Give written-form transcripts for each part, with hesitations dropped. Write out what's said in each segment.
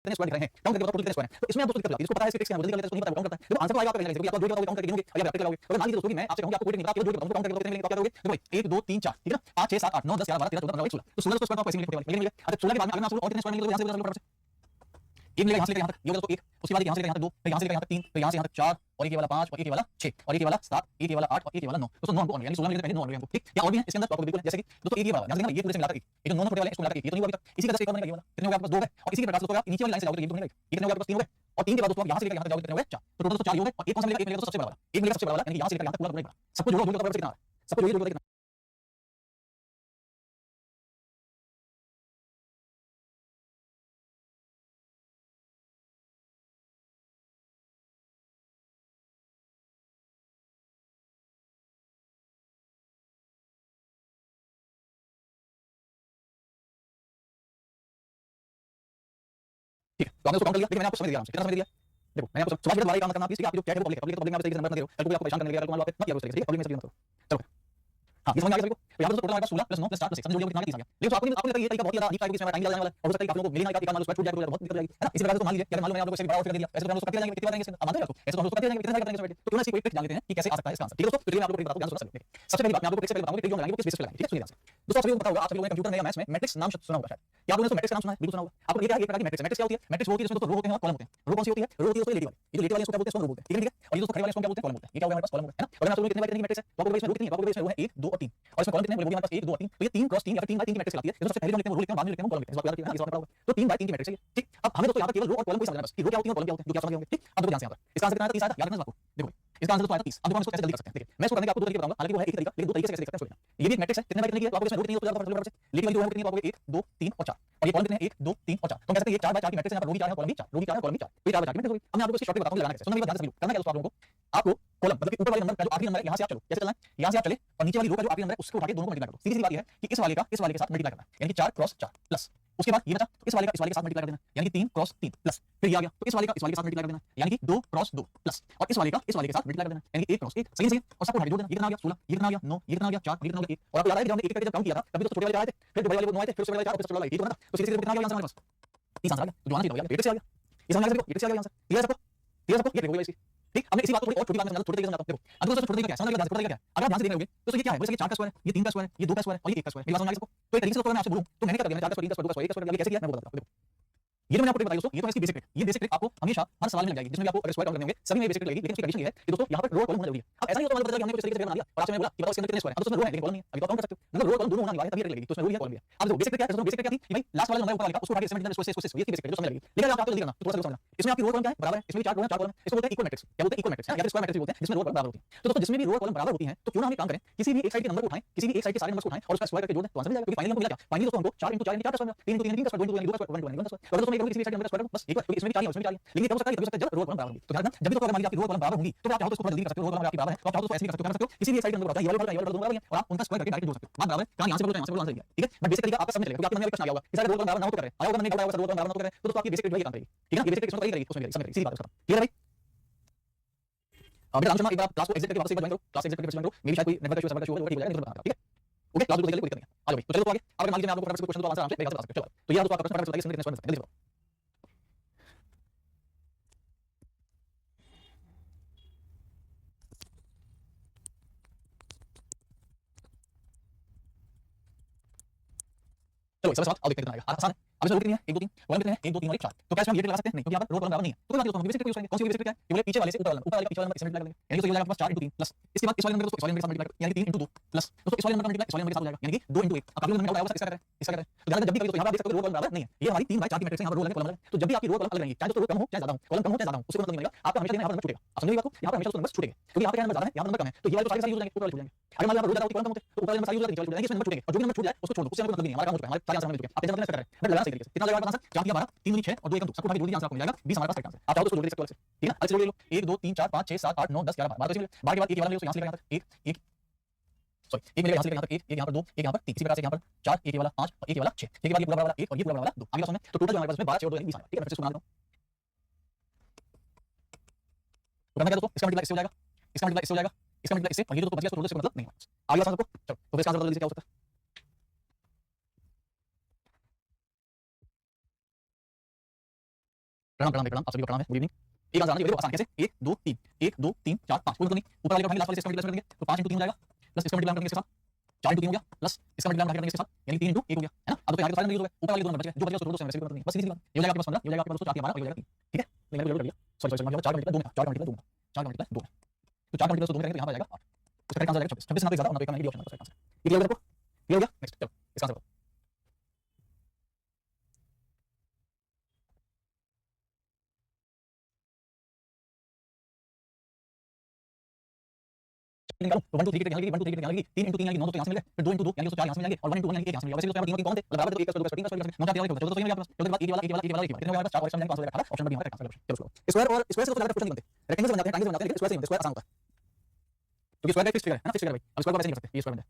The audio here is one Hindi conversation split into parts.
कितने स्क्वायर दिख रहे हैं काउंट करके बताओ टोटल कितने स्क्वायर है। तो इसमें आप दोस्तों दिक्कत आती है, इसको पता है इसके जल्दी कर लेते हैं, इसको नहीं पता काउंट करता है। देखो आंसर तो आएगा आपका लगेगा, क्योंकि आप जो काउंट करके गिनोगे या प्रैक्टिकल करोगे। अगर मान लीजिए दोस्तों कि मैं आपसे कहूं कि आपको कोई नहीं पता, आप जो काउंट करके कितने मिलेंगे, तो क्या करोगे? देखो भाई 1 2 3 4 ठीक है ना, 5 6 7 8 9 10 11 12 13 14 15 16। तो 16 स्क्वायर तो आपको ऐसे मिलेंगे, मिलेंगे। अच्छा 16 के बाद में अगर मैं आपसे और कितने स्क्वायर मिलेंगे तो यहां से बोलो, एक मिलेगा यहाँ से लेकर यहाँ तक, ये होगा दोस्तों एक, उसके बाद यहाँ से लेकर यहाँ तक 2, फिर यहाँ से लेकर यहाँ तक 3, फिर यहाँ से यहाँ तक 4, और एक ये वाला 5, और एक ये वाला 6, और एक ये वाला 7, एक ये वाला 8, और एक ये वाला 9। दोस्तों 9 हमको ऑन यानी 16 मिलते पहले 9 ऑन हमको, ठीक। या और भी है इसके अंदर, तो आपको बिल्कुल जैसे कि दोस्तों एक ये वाला यहाँ से ये पूरे से मिलाकर एक, ये जो 9 छोटे वाले इसको मिलाकर एक, ये तो नहीं हुआ अभी तक। इसी का 10 एक और बनेगा ये वाला, कितने हो गए आपके पास 2 है, और इसी के प्रकार से दोस्तों आप नीचे वाली लाइन से जाओगे तो ये तो बनेगा, ये कितने हो गए आपके पास 3 हो गए, और 3 के बाद दोस्तों आप यहाँ से लेकर यहाँ तक जाओगे कितने हो गए 4, तो टोटल दोस्तों 4 ही हो गए। और एक कौन सा मिलेगा? एक मिलेगा दोस्तों सबसे बड़ा वाला, एक मिलेगा सबसे बड़ा वाला, यानी यहाँ से लेकर यहाँ तक पूरा बनेगा। सबको जोड़ो जोड़ो तो कितना आ रहा है, सबको जोड़ो जोड़ो कितना। ठीक है, तो आपने उसको काउंट कर लिया, लेकिन मैंने आपको समय दिया, कितना समय दिया? देखो मैंने आपको समाज वाला काम करना प्लीज, ठीक है। आप जो चैट है पब्लिक है, पब्लिक में आप सही से नंबर मत दे रहे हो, कल को आपको परेशान करने लगे, कल को मान लो आप मत किया उस तरीके से, ठीक है। पब्लिक में सब मत करो, चलो हाँ, ये समझ में आ गया सभी को। तो यहाँ पर टोटल हमारे पास 16 + 9 + 4 + 6 समझ लो कितना 30 आ गया। लेकिन आपको लगता है ये तरीका बहुत ज्यादा अजीब टाइप इसमें टाइम लगा जाने वाला है, और हो सकता है कि आप लोगों को मिलेगा नहीं, मानो स्क्वायर छूट जाए तो बहुत दिक्कत हो जाएगी, है ना। इसी प्रकार से तो मान लीजिए कि मान लो मैंने आप लोगों को इससे बड़ा और फिगर दे दिया, ऐसे तो हम उसको काटते जाएंगे, कितनी बार आएंगे इसमें, आप मानते हो? ऐसे तो हम उसको काटते जाएंगे, कितने बार करेंगे इसमें, तो क्यों ना इसकी कोई ट्रिक जान लेते हैं कि कैसे आ सकता है इसका आंसर, ठीक है दोस्तों। तो चलिए मैं आप लोगों को बताता हूं, ध्यान से सुनना सभी। सबसे पहली बात मैं आप लोगों को ट्रिक से पहले बताऊंगा कि ट्रिक जो लगाएंगे वो किस बेसिस पे लगाएंगे, ठीक है। सुनिए ध्यान से दोस्तों, आप सभी को पता होगा, आप सभी लोगों ने कंप्यूटर में या मैथ्स में मैट्रिक्स नाम सुना होगा शायद, क्या आप लोगों ने मैट्रिक्स का नाम सुना है? बिल्कुल सुना होगा। आपको ये क्या है, एक प्रकार की मैट्रिक्स है। मैट्रिक्स क्या होती है? मैट्रिक्स वो होती है जिसमें दोस्तों रो होते हैं और कॉलम होते हैं। रो कौन सी होती है? रो होती है दोस्तों लेटी वाली, ये जो लेटी वाली इसको क्या बोलते हैं? रो बोलते हैं, ठीक है। और ये दोस्तों खड़े वाले इसको क्या बोलते हैं? कॉलम बोलते हैं। ये क्या होगा हमारे पास? कॉलम होगा, है ना। और मैं आप लोगों को कितने बार कितने की मैट्रिक्स है, तो आपको इसमें रो कितनी है? आपको इसमें रो है 1 2 और 3, और इसमें कॉलम कितने हैं? वो भी हमारे पास 1 2 और 3, तो ये 3 क्रॉस 3 या फिर 3 बाय 3 की मैट्रिक्स कहलाती है। सबसे पहले हम लिखते हैं रो, लिखते हैं बाद में लिखते हैं कॉलम, लिखते हैं, इस बात याद रखिएगा, इस बात पता होगा। तो 3 बाय 3 की मैट्रिक्स है ये, ठीक। अब हमें दोस्तों यहाँ पर केवल रो और कॉलम को समझना है बस, कि रो क्या होती है, कॉलम क्या होते हैं, जो क्या समझ होंगे, ठीक। अब देखो ध्यान से यहाँ पर इसका आंसर कितना आया था? 30 आया था, याद रखना इस बात को। देखो इसका आंसर तो आया था 30। अब देखो हम इसको कैसे जल्दी कर सकते हैं, देखिए मैं इसको करने का आपको दो तरीके बताऊंगा, हालांकि वो है एक ही तरीका, लेकिन दो तरीके से कैसे देख सकते हैं इसको। ये भी एक मैट्रिक्स है, कितने बाय कितने की है, तो आपको इसमें रो कितनी है तो ज्यादा फर्क लेकिन वाली जो है कितनी है, आपको 1 2 3 और 4, और ये कॉलम कितने हैं 1 2 3 और 4, तो हम कह सकते हैं ये 4 बाय 4 की मैट्रिक्स है। यहाँ पर रो भी 4 है, कॉलम भी 4, रो भी 4 है, कॉलम भी 4, तो ये 4 बाय 4 की मैट्रिक्स होगी। अब मैं आप लोगों को इसकी शॉर्टकट बताऊंगा लगाना कैसे, सुनना मेरी बात ध्यान से सभी लोग। करना क्या दोस्तों आप लोगों को, आपको कॉलम मतलब कि ऊपर वाले नंबर का जो आखिरी नंबर है यहाँ से आप चलो, कैसे चलना है, यहाँ से आप चले और नीचे वाली रो का जो आखिरी नंबर है उसको उठा के दोनों को मल्टीप्लाई करो। सीधी सी बात ये है कि इस वाले का इस वाले के साथ मल्टीप्लाई करना है, यानी कि 4 क्रॉस 4 प्लस, उसके बाद ये बचा तो इस वाले का इस वाले के साथ मल्टीप्लाई कर देना, यानी कि 3 क्रॉस 3 प्लस, फिर ये आ गया तो इस वाले का इस वाले के साथ मल्टीप्लाई कर देना, यानी कि 2 क्रॉस 2 प्लस, और इस वाले का इस वाले के साथ मल्टीप्लाई कर देना, यानी कि 1 क्रॉस 1। सही सही, और सबको उठा के जोड़ देना। ये कितना आ गया 16, ये कितना आ गया 9, ये कितना आ गया 4, ये कितना आ गया 1। और आपको याद है कि हमने एक एक करके जब काउंट किया था तभी तो छोटे वाले 4 आए थे, फिर बड़े वाले 9 आए थे, फिर उसके वाले 4 और फिर छोटे वाले 1 तो ना, तो सीधे सीधे कितना आ गया आंसर हमारे पास 30 आंसर आ गया। तो जो आना चाहिए पेट से आ गया, इस आंसर से पेट से आ गया आंसर। क्लियर सबको, क्लियर सबको, ये देखो इसकी, ठीक। हमने इसी बात को थोड़ी और छोटी बात में समझा, छोटे तरीके से समझाता हूं। देखो अब दोस्तों छोटे तरीका क्या है, समझ में आ गया, छोटा तरीका क्या है। अगर आप ध्यान से देख रहे होगे तो ये क्या है, जैसे कि 4 का स्क्वायर है, ये 3 का स्क्वायर है, ये 2 का स्क्वायर है और ये 1 का स्क्वायर है। मेरी बात समझ आ गई सबको। तो एक तरीके से तो मैं आपसे बोलूं तो मैंने क्या कर दिया, 4 का स्क्वायर, 3 का स्क्वायर, 2 का स्क्वायर, 1 का स्क्वायर, ये कैसे किया मैं बताता हूं। देखो ये जो मैंने आपको ट्रिक बताई दोस्तों, ये तो इसकी बेसिक ट्रिक, ये बेसिक ट्रिक आपको हमेशा हर सवाल में लग जाएगी, जिसमें भी आपको अगर स्क्वायर काउंट करने होंगे सभी में बेसिक ट्रिक लगेगी। लेकिन उसकी कंडीशन ये है कि दोस्तों यहाँ पर रो और कॉलम होना जरूरी है। अब ऐसा नहीं होता, मतलब हमने कुछ तरीके से बना दिया और आपसे मैंने बोला कि बताओ इसके अंदर कितने स्क्वायर है, अब तो उसमें रो है लेकिन कॉलम नहीं है, अभी तो काउंट कर सकते हो, मतलब रो और कॉलम दोनों होना अनिवार्य है, तभी ट्रिक लगेगी। तो उसमें रो भी है कॉलम भी है। अब देखो बेसिक ट्रिक क्या है, बेसिक ट्रिक क्या थी कि भाई लास्ट वाला नंबर ऊपर वाले का उसको उठा के इसमें मल्टीप्लाई इसको ये थी बेसिक ट्रिक जो समझ लगेगी। लेकिन आप जल्दी करना तो थोड़ा सा समझना, इसमें आपकी रो कॉलम क्या है बराबर है, इसमें 4 रो है 4 कॉलम, इसको बोलते हैं इक्वल मैट्रिक्स। क्या बोलते हैं? इक्वल मैट्रिक्स, या फिर स्क्वायर मैट्रिक्स बोलते हैं, जिसमें रो बराबर होती है। तो दोस्तों जिसमें भी रो और कॉलम बराबर होती हैं तो क्यों ना हम एक काम करें, किसी भी एक साइड के नंबर को उठाएं, किसी भी एक साइड के सारे नंबर्स को उठाएं और उसका स्क्वायर करके जोड़ दें, तो आंसर मिल जाएगा। क्योंकि फाइनली हमको मिला क्या, फाइनली दोस्तों हमको 4 4 यानी 4 का स्क्वायर, 3 3 3 का स्क्वायर, 2 2 2 का स्क्वायर, 1 2 1 का स्क्वायर। अगर दोस्तों मैं किसी भी साइड के नंबर का स्क्वायर करूं बस एक बार, क्योंकि इसमें भी 4 है उसमें भी 4 है, लेकिन ये हो सकता है जब रो और कॉलम बराबर होंगी। तो ध्यान रखना, जब भी तो अगर मान लीजिए आपकी रो और कॉलम बराबर होंगी तो आप चाहो तो उसको थोड़ा जल्दी कर सकते हो, रो और कॉलम आपकी बराबर है तो आप चाहो तो ऐसे भी कर सकते हो, कर सकते हो किसी भी एक साइड के नंबर होता है, ये वाला दोनों बराबर है और आप उनका स्क्वायर करके डायरेक्ट जोड़ सकते हो। बात बराबर है, कहां यहां से बोलो यहां से बोलो आंसर ठीक है। बट बेसिक तरीका आपका सब में चलेगा, क्योंकि आपके मन में एक प्रश्न आ गया होगा कि सर रो और कॉलम बराबर ना हो तो कर रहे हैं, आया होगा नहीं बताया होगा, रो और कॉलम बराबर ना तो कर रहे हैं, तो दोस्तों आपकी बेसिक ट्रिक वही काम करेगी, ठीक है ना। ये बेसिक ट्रिक इसमें करेगी उसमें सब सीधी बात है, क्लियर है भाई। मेरा नाम शर्मा, एक बार क्लास को एग्जिट करके वापस एक बार ज्वाइन करो, क्लास एग्जिट करके ज्वाइन करो, मे बी शायद कोई नेटवर्क इशू सर्वर का इशू होगा, वो ठीक हो जाएगा, नहीं तो ठीक है ओके। क्लास को कोई दिक्कत नहीं है, आ जाओ भाई। तो चलो तो आगे, अगर मान लीजिए मैं आपको फटाफट से क्वेश्चन तो आंसर आराम से मेरे ख्याल से बता सकते हो। चलो तो ये आप दोस्तों आपका प्रश्न फटाफट से बताइए, इसमें कितने स्क्वायर मिल सकते हैं, जल्दी बताओ। चलो सबसे बात आओ देखते हैं कितना आएगा, आसान है। अब इसमें रो कितनी है 1 2 3, कॉलम कितने हैं 1 2 3 और 1 4, तो क्या इसमें हम ये ट्रिक लगा सकते हैं? नहीं, क्योंकि यहाँ पर रो कॉलम बराबर नहीं है। तो कोई बात नहीं दोस्तों, हम बेसिक ट्रिक यूज करेंगे। कौन सी बेसिक ट्रिक है? ये बोले पीछे वाले से ऊपर वाले का पीछे वाला नंबर इसमें मल्टीप्लाई कर देंगे, यानी तो ये हो जाएगा आपके पास 4 3 प्लस, इसके बाद इस वाले नंबर को इस वाले नंबर के साथ मल्टीप्लाई यानी कि 3 2 प्लस, दोस्तों इस वाले नंबर का मल्टीप्लाई इस वाले नंबर के साथ हो जाएगा, यानी कि 2 1। अब काफी नंबर आया होगा इसका करें, इसका करें। तो ध्यान रखना जब भी कभी तो यहाँ पर देख सकते हो रो कॉलम बराबर नहीं है, ये हमारी 3 बाय 4 की मैट्रिक्स है, यहाँ पर रो अलग कॉलम अलग है। तो जब भी आपकी रो कॉलम अलग रहेंगी, चाहे तो रो कम हो चाहे ज्यादा हो, कॉलम कम हो चाहे ज्यादा हो, उससे मतलब नहीं मिलेगा आपका, हमेशा यहाँ पर नंबर छूटेगा। आप समझिए बात को, यहाँ पर हमेशा नंबर छूटेंगे, क्योंकि यहाँ पे नंबर ज्यादा है, यहाँ नंबर कम है, तो ये वाले तो सारे यूज हो जाएंगे, ऊपर वाले छूट जाएंगे। अगर मान लो रो ज्यादा होती कॉलम कम होते तो ऊपर वाले नंबर सारे यूज हो जाएंगे, इसमें नंबर छूटेंगे, और जो भी नंबर छूट जाए उसको छोड़ दो, उससे हमें कोई मतलब नहीं है, हमारा काम हो चुका है, हमारे सारे आंसर मिल चुके हैं। आप टेंशन मत लेना, बट लगाना सही तरीके से। कितना लगेगा आंसर 4 12 3 2 6 और 2 1 2, सबको उठा के जोड़ दीजिए, आंसर आपको मिल जाएगा 20 हमारे पास करेक्ट आंसर। आप चाहो तो जोड़ दे सकते हो अलग से, ठीक है। अलग से जोड़ लो 1 2 3 4 5 6 7 8 9 10 11 12 12 के बाद एक ये वाला ले लो, यहाँ से लेकर यहाँ तक 1 1 सॉरी एक मिलेगा यहाँ से लेकर यहाँ तक 1 1 यहाँ पर 2 1 यहाँ पर 3, इसी प्रकार से यहाँ पर 4 1 ये वाला 5 और 1 ये वाला 6, ठीक है। बाद ये पूरा वाला 1 और ये पूरा वाला 2 आगे बात सुनना। तो टोटल जो हमारे पास में 12 6 और 2 20 आएगा, ठीक है। मैं फिर से बना देता हूं, तो करना क्या दोस्तों, इसका मल्टीप्लाई इससे हो जाएगा, इसका मल्टीप्लाई इससे हो जाएगा, इसका मल्टीप्लाई इससे, और ये जो तो बच गया टोटल से मतलब नहीं है। आगे आसान सबको, चलो तो फिर इसका आंसर बता दीजिए क्या हो सकता है। प्रणाम प्रणाम प्रणाम, आप सभी को प्रणाम है, गुड इवनिंग। एक आंसर आना चाहिए, आसान कैसे 1 2 3 1 2 3 4 5, कोई मतलब नहीं, ऊपर वाले को उठाएंगे, लास्ट वाले से इसका मल्टीप्लाई करेंगे तो 5 × 3 हो जाएगा, प्लस इसका मल्टीप्लाई करेंगे इसके साथ 4 × 3 हो गया, प्लस इसका मल्टीप्लाई करेंगे इसके साथ यानी 3 × 1 हो गया, है ना। अब तो यहाँ के सारे नंबर यूज हो गए, ऊपर वाले दो नंबर बच गए, जो बच गया उसको छोड़ दो, उसमें वैसे भी नहीं, बस सीधी सी बात, ये हो जाएगा आपके पास 15, ये हो जाएगा आपके पास 4 4 12 हो जाएगा 3, ठीक है। लेकिन मैंने गलत कर दिया, सॉरी सॉरी, 4 का मल्टीप्लाई 2 में 4 का मल्टीप्लाई 2 में 4 का मल्टीप्लाई 2 में, तो 4 का मल्टीप्लाई 2 में करेंगे तो यहाँ पर आ जाएगा 8, इसका करेक्ट आंसर आ जाएगा 26, 26 से ना तो ज्यादा होना तो एक का नहीं, ऑप्शन का आंसर ये क्लियर हो गया आपको, क्लियर हो गया। नेक्स्ट चलो इसका आंसर बताओ। निकालो तो 1 2 3 की यहाँ लगी, 1 2 3 की यहाँ लगी, 3 × 3 यानी 9 तो यहाँ से मिल गए, फिर 2 × 2 यानी 4 यहाँ से मिल गए, और 1 × 1 यानी 1 यहाँ से मिल गया। वैसे तो 3 कौन थे, मतलब 3 1 2 3 9 4 9 4 4 तो बाद 1 वाला 1 वाला 1 वाला 1 वाला कितने हो गया 4 और इसमें 5 हो गया 18, ऑप्शन नंबर यहाँ करेक्ट आंसर। चलो स्क्वायर और स्क्वायर से तो ज्यादा क्वेश्चन नहीं बनते, रेक्टेंगल से बन जाते हैं, ट्रायंगल से बन जाते हैं, लेकिन स्क्वायर से नहीं बनते, स्क्वायर आसान होता है क्योंकि स्क्वायर का फिक्स फिगर है ना, फिक्स फिगर भाई, अब स्क्वायर को वैसे नहीं कर सकते, ये स्क्वायर बन जाए।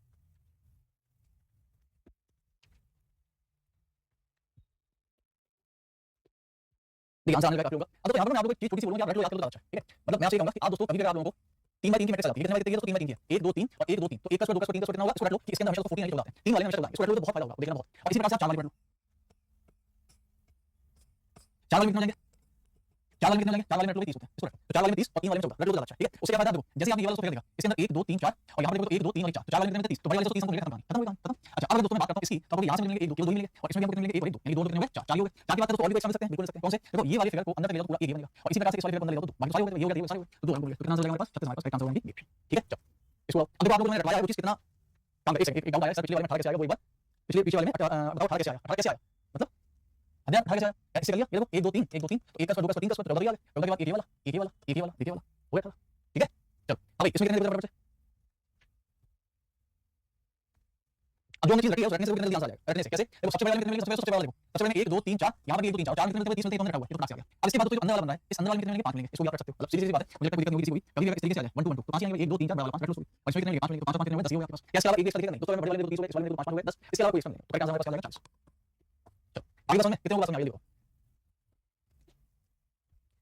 देखिए आंसर आने लगा आप लोगों का। अब तो यहाँ पर मैं आप लोगों को एक चीज छोटी सी बोलूंगा, आप रट लो, याद कर लो, अच्छा ठीक है। मतलब मैं आपसे ये कहूंगा कि आप दोस्तों कभी भी अगर आप लोगों को 3 बाई 3 की मैट्रिक्स आती है, कितने बाई 3 है तो 3 बाई 3 की है, 1 2 3 और 1 2 3, तो 1 का स्क्वायर 2 का स्क्वायर 3 का स्क्वायर कितना होगा, इसको रट लो कि इसके अंदर हमेशा तो 14 यानी 14 आते हैं, 3 वाले हमेशा 14 इसको रट लो तो बहुत फायदा होगा, देखना बहुत। और इसी प्रकार से आप 4 वाले पढ़ लो, 4 वाले कितने हो जाएंगे, 4 वाले कितने हो जाएंगे, 4 वाले में 30 होते हैं, इसको रट, तो 4 वाले में 30 और 3 वाले में 14, रट लो तो अच्छा, ठीक है। उससे क्या फायदा देखो, जैसे आपने ये वाला उसको फिगर देखा, इसके अंदर 1 2 3 4 और यहाँ पर देखो तो 1 2 3 और 4, तो 4 वाले कितने 30, तो बड़े वाले तो 30 को मिलेगा, खत्म हो गया, खत्म। अच्छा अब अगर दोस्तों मैं बात करता हूं इसकी, तो आपको यहाँ से मिलेंगे 1 2 2 ही मिलेंगे, और इसमें भी आपको कितने मिलेंगे 1 और 1 2 यानी 2 कितने हो गए 4, 4 ही हो गए। 4 की बात करें तो और भी समझ सकते हैं, बिल्कुल सकते हैं, कौन से, देखो ये वाले फिगर को अंदर तक ले जाओ तो पूरा 1 ही बनेगा, और इसी प्रकार से इस वाले फिगर को अंदर ले जाओ तो बाकी सारे हो गए, ये हो गया, ये सारे हो गए, तो 2 अंक हो गए, तो कितना आंसर जाएगा हमारे पास 36, हमारे पास करेक्ट आंसर होगा ये, ठीक है। चलो इसको अब देखो आप लोगों ने रटवाया है वो चीज कितना काम है, एक डाउट आया सर पिछले वाले में 18 कैसे आएगा, वो एक बार पिछले पीछे वाले में बताओ 18 कैसे आया, 18 कैसे आया मतलब अध्ययन 18 कैसे आया, ऐसे कर लिया, ये देखो 1 2 3 1 2 3 तो 1 का स्क्वायर 2 का स्क्वायर 3 का स्क्वायर 14 आ गया, 14 के बाद 1 ये वाला 1 ये वाला 1 ये वाला 1 ये वाला हो गया 18, ठीक है। चलो अब इसमें कितने बराबर बचे, अब जो हमने चीज रखी है उस रखने से कितने जल्दी आंसर आ जाएगा, रखने से कैसे देखो, सबसे पहले कितने मिलेंगे, सबसे पहले देखो, सबसे पहले 1 2 3 4 यहाँ पर 1 2 3 4 कितने मिलते हैं 30 मिलते हैं, तो हमने रखा हुआ है, ये तो क्लास आ गया। अब इसके बाद तो जो अंदर वाला बन रहा है, इस अंदर वाले में कितने मिलेंगे 5 मिलेंगे, इसको भी आप रख सकते हो, मतलब सीधी सी बात है, मुझे लगता है कोई दिक्कत नहीं होगी किसी को भी, कभी भी इस तरीके से आ जाए 1 2 1 2 तो 5 आएंगे, 1 2 3 4 बराबर 5 रख लो, और इसमें कितने मिलेंगे 5 मिलेंगे, 5 5 कितने होंगे 10 ही होंगे आपके पास, इसके अलावा एक इसका दिक्कत नहीं, दोस्तों में बड़े वाले को 30 हो गए, इस वाले में 5 हो गए 10, इसके अलावा कोई इसमें नहीं, तो करेक्ट आंसर हमारे पास आ जाएगा 40। चलो आगे बस में कितने होगा, समझ देखो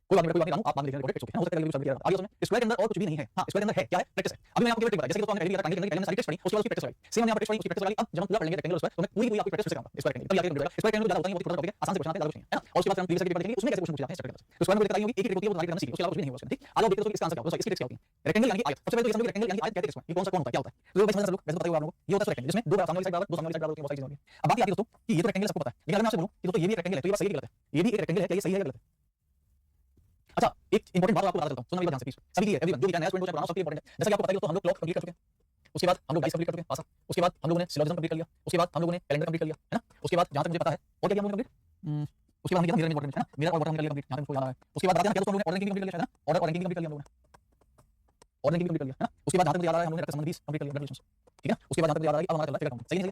कोई बात नहीं रानू, आप मान लीजिए रिकॉर्डेड हो सकता है कभी आगे उसमें स्क्वायर के अंदर और कुछ भी नहीं है, हां स्क्वायर के अंदर है क्या है, प्रैक्टिस है। अभी मैं आपको केवल बताया जैसे कि दोस्तों हमने पहले भी ट्रायंगल के अंदर पहले सारी टेस्ट पढ़ी, उसके बाद उसकी प्रैक्टिस कराई, सेम हमने यहाँ पर टेस्ट पढ़ी, उसकी प्रैक्टिस कराई। अब जब हम पूरा पढ़ेंगे रेक्टेंगल स्क्वायर तो मैं पूरी आपकी प्रैक्टिस सिखाऊंगा स्क्वायर के अंदर, तब आगे मिल जाएगा। स्क्वायर के अंदर ज्यादा होता नहीं, वो थोड़ा टॉपिक है, आसान से क्वेश्चन आते हैं, ज्यादा कुछ नहीं है ना। और उसके बाद हम प्रीवियस के पेपर देखेंगे, उसमें कैसे क्वेश्चन पूछे जाते हैं स्क्वायर के अंदर, तो स्क्वायर में दिक्कत आई होगी, एक एक होती है वो टारगेट करना सीखिए, उसके अलावा कुछ भी नहीं होगा उसमें, ठीक। आज आप देखते हो इसका आंसर क्या होता है, इसकी ट्रिक्स क्या होती है। रेक्टेंगल यानी आयत, सबसे पहले तो ये समझो रेक्टेंगल यानी आयत कहते हैं इसको, ये कौन सा कौन होता है क्या होता है, तो वैसे समझ लो, वैसे बताइए आप लोगों को, ये होता है रेक्टेंगल जिसमें दो सामने वाली साइड बराबर, दो सामने वाली साइड बराबर होती है, बहुत सारी चीजें होती हैं। अब बात आती है दोस्तों कि ये तो रेक्टेंगल सबको पता है, लेकिन अगर मैं आपसे बोलूं कि दोस्तों ये भी रेक्टेंगल है तो ये बात सही है कि गलत है, ये भी एक रेक्टेंगल है क्या, ये सही है या गलत है। अच्छा एक इंपॉर्टेंट बात आपको बता देता हूं, सुनना मेरी ध्यान से प्लीज, सभी की है एवरीवन जो भी नया स्टूडेंट हो चाहे पुराना सबके इंपॉर्टेंट है। जैसा कि आपको पता है दोस्तों हम लोग क्लॉक कंप्लीट कर चुके हैं, उसके बाद हम लोग डाइस कंप्लीट कर चुके हैं पासा, उसके बाद हम लोगों ने सिलोजिज्म कंप्लीट कर लिया, उसके बाद हम लोगों ने कैलेंडर कंप्लीट कर लिया है ना, उसके बाद जहां तक मुझे पता है और क्या किया हम लोगों ने कंप्लीट, उसके बाद हम किया मिरर इम्पोर्टेंट है ना, मिरर और बटन कर लिया कंप्लीट, जहां तक मुझको याद आ रहा है। उसके बाद बताते हैं क्या दोस्तों हम लोगों ने ऑर्डर रैंकिंग कंप्लीट कर लिया शायद ना, ऑर्डर रैंकिंग कंप्लीट कर लिया हम लोगों ने, ऑर्डर रैंकिंग कंप्लीट कर लिया है ना। उसके बाद जहां तक मुझे याद आ रहा है हम लोगने रक्त संबंध 20 कंप्लीट कर लिया, ठीक है। उसके बाद जहां तक मुझे याद आ रहा है अब हमारा चल रहा है फिगर काउंट, सही है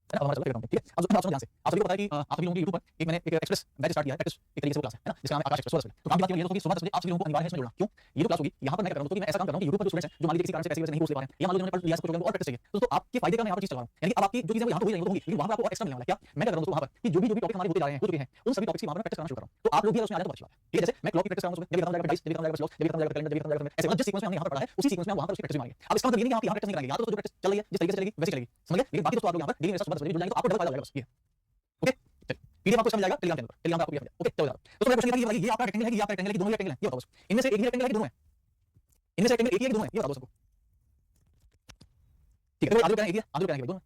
अब हमारा चल रहा है फिगर काउंट, ठीक है। अब आप सुनो ध्यान से, आप सभी को पता है कि आप सभी लोगों ने YouTube पर एक मैंने एक एक्सप्रेस बैच स्टार्ट किया है, प्रैक्टिस एक तरीके से वो क्लास है ना, जिसका नाम है आकाश एक्सप्रेस। तो काम की बात ये होगी सुबह 10 बजे आप सभी लोगों को अनिवार्य है इसमें जुड़ना, क्यों ये जो क्लास होगी यहाँ पर मैं कर रहा हूँ तो मैं ऐसा काम कर रहा हूँ कि YouTube पर जो स्टूडेंट्स हैं जो मान लीजिए किसी कारण से पैसे वैसे नहीं पहुंच पा रहे हैं, या मान लीजिए उन्होंने पढ़ लिया कुछ और प्रैक्टिस चाहिए, तो आपके फायदे का मैं यहाँ पर चीज चला रहा हूँ, यानी अब आपकी जो चीजें यहाँ पर हो जाएंगी, लेकिन वहाँ पर आपको एक्स्ट्रा मिलने वाला है। क्या मैं कर रहा हूँ वहाँ पर कि जो भी टॉपिक हमारे होते जा रहे हैं हो चुके हैं, उन सभी टॉपिक्स की वहाँ पर प्रैक्टिस करना शुरू कर रहा हूँ, तो आप लोग भी अगर उसमें आ जाए तो अच्छी बात है, ठीक है। जैसे मैं क्लॉक की प्रैक्टिस कराऊंगा, जब खत्म हो जाएगा डाइस, जब खत्म हो जाएगा स्लॉग, जब खत्म हो जाएगा कैलेंडर, जब खत्म हो जाएगा ऐसे मतलब जिस सीक्वेंस में हमने यहाँ पर पढ़ा है उसी सीक्वेंस में वहाँ पर उसकी प्रैक्टिस मारेंगे। अब इसका मतलब ये नहीं कि आप यहाँ प्रैक्टिस नहीं करेंगे, या तो जो प्रैक्टिस चल रही है जिस तरीके से चलेगी वैसे चलेगी, समझ गए। लेकिन बाकी दोस्तों आप लोग यहाँ पर डेली सुबह 10 बजे जुड़ जाएंगे तो आपको डबल फायदा हो जाएगा, बस ये ओके। पीडीएफ आपको समझ जाएगा टेलीग्राम चैनल पर, टेलीग्राम पे आपको पीडीएफ ओके। चलो तो मेरा क्वेश्चन ये आपका रेक्टेंगल है कि ये आपका रेक्टेंगल है कि दोनों ही रेक्टेंगल है, ये बताओ बस। इनमें से एक ही रेक्टेंगल है कि दोनों है, इनमें से रेक्टेंगल एक ही है कि दोनों है, ये बताओ सबको, ठीक है। तो आगे करेंगे आगे करेंगे दोनों,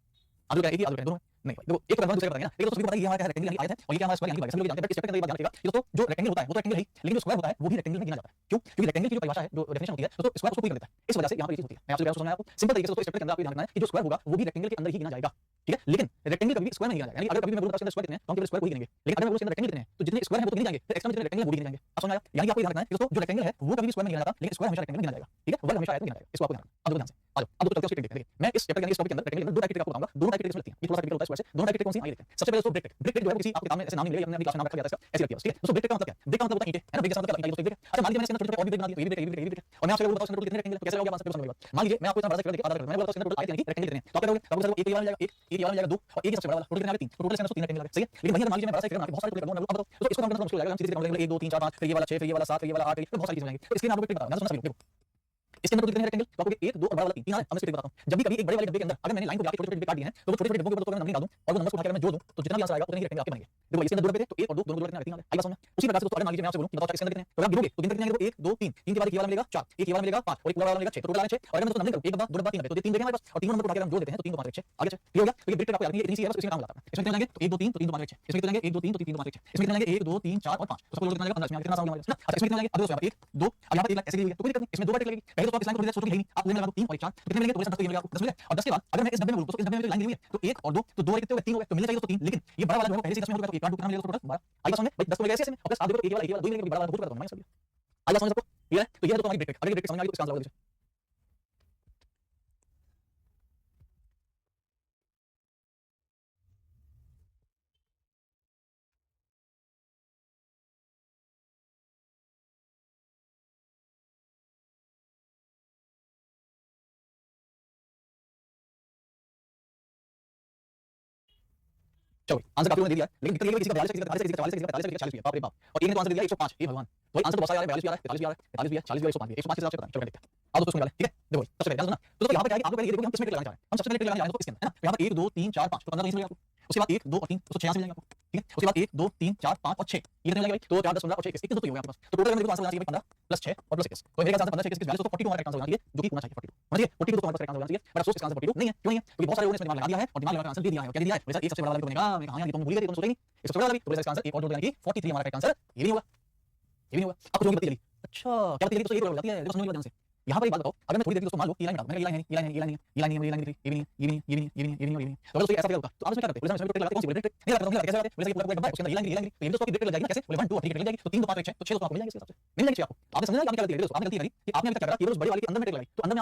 आगे करेंगे आगे करेंगे दोनों नहीं भाई। देखो एक तो दूसरे का बताएंगे ना, एक तो सभी को पता है ये हमारा क्या रेक्टेंगल यानी आयत है और ये क्या हमारा स्क्वायर यानी बाइसेप, सब लोग जानते हैं, बट इस चैप्टर के अंदर बात ध्यान रखिएगा दोस्तों, जो रेक्टेंगल होता है वो तो रेक्टेंगल है, लेकिन जो स्क्वायर होता है वो भी रेक्टेंगल में गिना जाता है। क्यों? क्योंकि रेक्टेंगल की जो परिभाषा है, जो डेफिनेशन होती है दोस्तों, स्क्वायर उसको पूरी कर देता है, इस वजह से यहाँ पर ये चीज होती है। मैं आपसे समझाया आपको सिंपल तरीके से दोस्तों, इस चैप्टर के अंदर आपको ध्यान रखना है कि जो स्क्वायर होगा वो भी रेक्टेंगल के अंदर ही गिना जाएगा, ठीक है। लेकिन रेक्टेंगल कभी भी स्क्वायर नहीं गिना जाएगा, यानी अगर कभी मैं बोलूं इसके अंदर स्क्वायर कितने हैं तो हम केवल स्क्वायर को ही गिनेंगे, लेकिन अगर मैं बोलूं इसके अंदर रेक्टेंगल कितने हैं तो जितने स्क्वायर हैं वो तो गिने जाएंगे, तो एक्स्ट्रा जितने रेक्टेंगल है वो भी गिने जाएंगे। आप समझ आया? यानी कि आपको ध्यान रखना है कि दोस्तों जो रेक्टेंगल है वो कभी भी स्क्वायर में नहीं गिना जाता, लेकिन स्क्वायर हमेशा रेक्टेंगल में गिना जाएगा, ठीक है। वर्ग हमेशा आयत में गिना जाएगा, इसको आपको ध्यान रखना। अब ध्यान से आ जाओ, अब दोस्तों चलते हैं देखिए, मैं इस चैप्टर के अंदर इस टॉपिक के अंदर रेक्टेंगल के अंदर दो टाइप की ट्रिक आपको बताऊंगा, दोनों टाइप की ट्रिक्स मिलती हैं, ये थोड़ा सा टिपिकल होता है स्क्वायर से। दोनों टाइप की ट्रिक कौन सी आइए देखते हैं। सबसे पहले दोस्तों ब्रेक ट्रिक, ब्रेक ट्रिक जो है किसी आपके किताब में ऐसे नाम नहीं लिए, हमने अपनी क्लास में नाम रखा गया था इसका, ऐसे रखिए, ठीक है दोस्तों। ब्रेक ट्रिक का मतलब क्या है? ब्रेक का मतलब होता है ईंटें, है ना, ब्रेक का मतलब क्या है दोस्तों, ब्रेक। अच्छा मान लीजिए मैंने इसके अंदर छोटे-छोटे और भी ब्रेक बना दिए, ये भी ब्रेक, ये भी ब्रेक, ये भी ब्रेक, और मैं आपसे बताऊं इसके अंदर कितने रेक्टेंगल, तो कैसे होगा बात समझ में। मान लीजिए मैं आपको इतना बड़ा फिगर देखिए आधा मैंने बोला इसके अंदर टोटल आयत यानी कि रेक्टेंगल कितने हैं, तो आप क्या करोगे, आपको सर एक ये वाला मिल जाएगा, एक ये वाला मिल जाएगा, दो और एक सबसे बड़ा वाला, टोटल कितने आ गए 3, तो टोटल इसके अंदर 3 रेक्टेंगल आ गए, सही है। लेकिन वहीं मान लीजिए मैं बड़ा सा फिगर बना के बहुत सारे टोटल कर दूंगा, अब बताओ तो इसको काउंट करना मुश्किल हो जाएगा, हम सीधे काउंट करेंगे 1 2 3 4 5, फिर ये वाला 6, फिर ये वाला 7, फिर ये वाला 8, फिर बहुत सारी चीजें आएंगी, तो इसके लिए आप लोग ट्रिक बता, मैं समझा सभी लोग देखो इसके अंदर कितने रेक्टेंगल तो आपको 1 2 और बड़ा वाला 3 तीन आ रहा है। अब मैं इसको बताता हूं, जब भी कभी एक बड़े वाले डब्बे के अंदर अगर मैंने लाइन को मिला के छोटे-छोटे डब्बे काट दिए हैं तो वो छोटे-छोटे डब्बों के ऊपर तो मैं नंबर डाल दूं और वो नंबर्स को उठा के मैं जोड़ दूं तो जितना भी आंसर आएगा उतने ही रेक्टेंगल आपके बनेंगे। देखो इसके अंदर 2 डब्बे थे तो 1 और 2 दोनों जोड़ के 3 आ गए। आई बात समझ में? उसी प्रकार से दोस्तों अगर मान लीजिए मैं आपसे बोलूं कि बताओ इसके अंदर कितने हैं तो आप गिनोगे तो गिनकर कितने आएंगे? 1 2 3 3 के बाद एक ये वाला मिलेगा 4 एक ये वाला मिलेगा 5 और एक पूरा वाला मिलेगा 6 तो टोटल आ रहे 6 और अगर मैं इसको नंबर करूं 1 2 डब्बा 3 डब्बे तो 3 देखें हमारे पास और तीनों नंबर को उठा के हम जोड़ देते हैं तो 3 2 5 6 आगे 6 ठीक हो गया। तो ये ब्रेक ट्रिक आपको याद नहीं है इतनी सी है बस इसमें काम हो जाता है। इसमें कितने जाएंगे तो 1 2 3 तो 3 2 5 6 इसमें कितने जाएंगे 1 2 3 तो 3 2 5 6 इसमें कितने जाएंगे 1 2 3 4 और 5 तो सबको जोड़ कितना जाएगा 15 इसमें कितना आसान हो गया अच्छा इसमें कितने जाएंगे अब दोस्तों 1 2 अब यहां पर 1 लाख ऐसे की हुई है तो कोई दिक्कत नहीं इसमें 2 बार टिक लगेगी पहले तो आप इस लाइन को सोचोगे नहीं आप लेने लगा 3 और 4 तो कितने मिलेंगे तो 10 तो ये मिलेगा आपको 10 मिलेगा और 10 के बाद अगर मैं इस डब्बे में बोलूं तो इस डब्बे में जो लाइन दी हुई है तो 1 और 2 तो 2 और कितने हो गए 3 हो गए तो मिलना चाहिए तो 3 लेकिन ये बड़ा वाला जो है पहले से 10 में हो गया तो 1 2 कितना मिलेगा टोटल 12 आई बात समझ में भाई 10 तो मिलेगा ऐसे और प्लस आप देखो 1 वाला 2 मिलेगा बड़ा वाला बहुत करता हूं मैं सब आई बात समझ सबको क्लियर है तो ये है तो हमारी ब्रेक ट्रिक अगर ये ब्रेक ट्रिक समझ में आ गई तो इसका आंसर होगा चलो आंसर काफी लोगों ने दे दिया है लेकिन दिक्कत ये है कि किसी का 42 है किसी का 43 है किसी का 44 है किसी का 40 है बाप रे बाप और एक ने तो आंसर दे दिया 105 हे भगवान भाई आंसर तो बहुत सारे आ रहे हैं 42 भी आ रहा है 43 भी आ रहा है 40 भी आ रहा है 105 भी 105 के हिसाब से पता नहीं चलो देखते हैं आप दोस्तों निकालें ठीक है देखो सबसे पहले ध्यान सुनना तो यहां पे क्या है आप लोग पहले ये देखो कि हम किसमें टिक लगाना चाह रहे हैं हम सबसे पहले टिक लगाने जा रहे हैं तो इसके अंदर है ना तो यहां पर 1 2 3 4 5 तो 15 मिलेगा आपको उसके बाद 1 2 और 3 तो 86 मिलेंगे आपको ठीक है उसके बाद 1 2 3 4 5 और 6 ये कितने मिलेंगे भाई तो 4 10 15 और 6 21 तो ये हो गया आपके पास तो टोटल मेरे को आंसर होना चाहिए 15 प्लस 6 और प्लस 21 तो मेरे आंसर 15 6 21 42 तो 42 हमारा करेक्ट आंसर होना चाहिए जो कि होना चाहिए 42 होना चाहिए 42 तो हमारे पास करेक्ट आंसर होना चाहिए बट अफसोस इसका आंसर 42 नहीं है क्यों नहीं है क्योंकि बहुत सारे लोगों ने इसमें दिमाग लगा दिया है और दिमाग लगा आंसर दे दिया है क्या दे दिया है वैसे एक सबसे बड़ा वाला भी बनेगा मैं कहां यार ये तुम भूल गए तुम सोचे नहीं एक सबसे बड़ा वाला भी तो इसका आंसर एक और जोड़ देना कि 43 हमारा करेक्ट आंसर ये भी नहीं होगा ये भी नहीं होगा अब कुछ होगी बत्ती जली अच्छा क्या बत्ती जली तो ये हो जाती है देखो समझ में ध्यान से यहाँ पर एक बात बताओ अगर मैं थोड़ी देर के दोस्तों मान लो ये लाइन डाल मैंने ये लाइन है ये लाइन है ये लाइन है ये लाइन है ये लाइन है ये लाइन है ये भी नहीं ये भी नहीं ये भी नहीं ये भी नहीं ये भी नहीं तो अगर दोस्तों ऐसा क्या होगा तो आप इसमें क्या करते हैं इसमें ब्रेक लगाते कौन सी ब्रेक नहीं लगाते कैसे लगाते वैसे पूरा पूरा डब्बा है उसके अंदर ये लाइन है तो ये दोस्तों की ब्रेक लग जाएगी कैसे 1 2 और 3 मिल जाएगी तो 3 2 5 1 6 तो 6 दोस्तों आपको मिल जाएंगे इसके हिसाब से मिल जाएगी आपको आपने समझा आपने क्या गलती करी दोस्तों आपने गलती करी कि आपने क्या करा कि वो उस बड़ी वाली के अंदर में ब्रेक लगाई तो अंदर में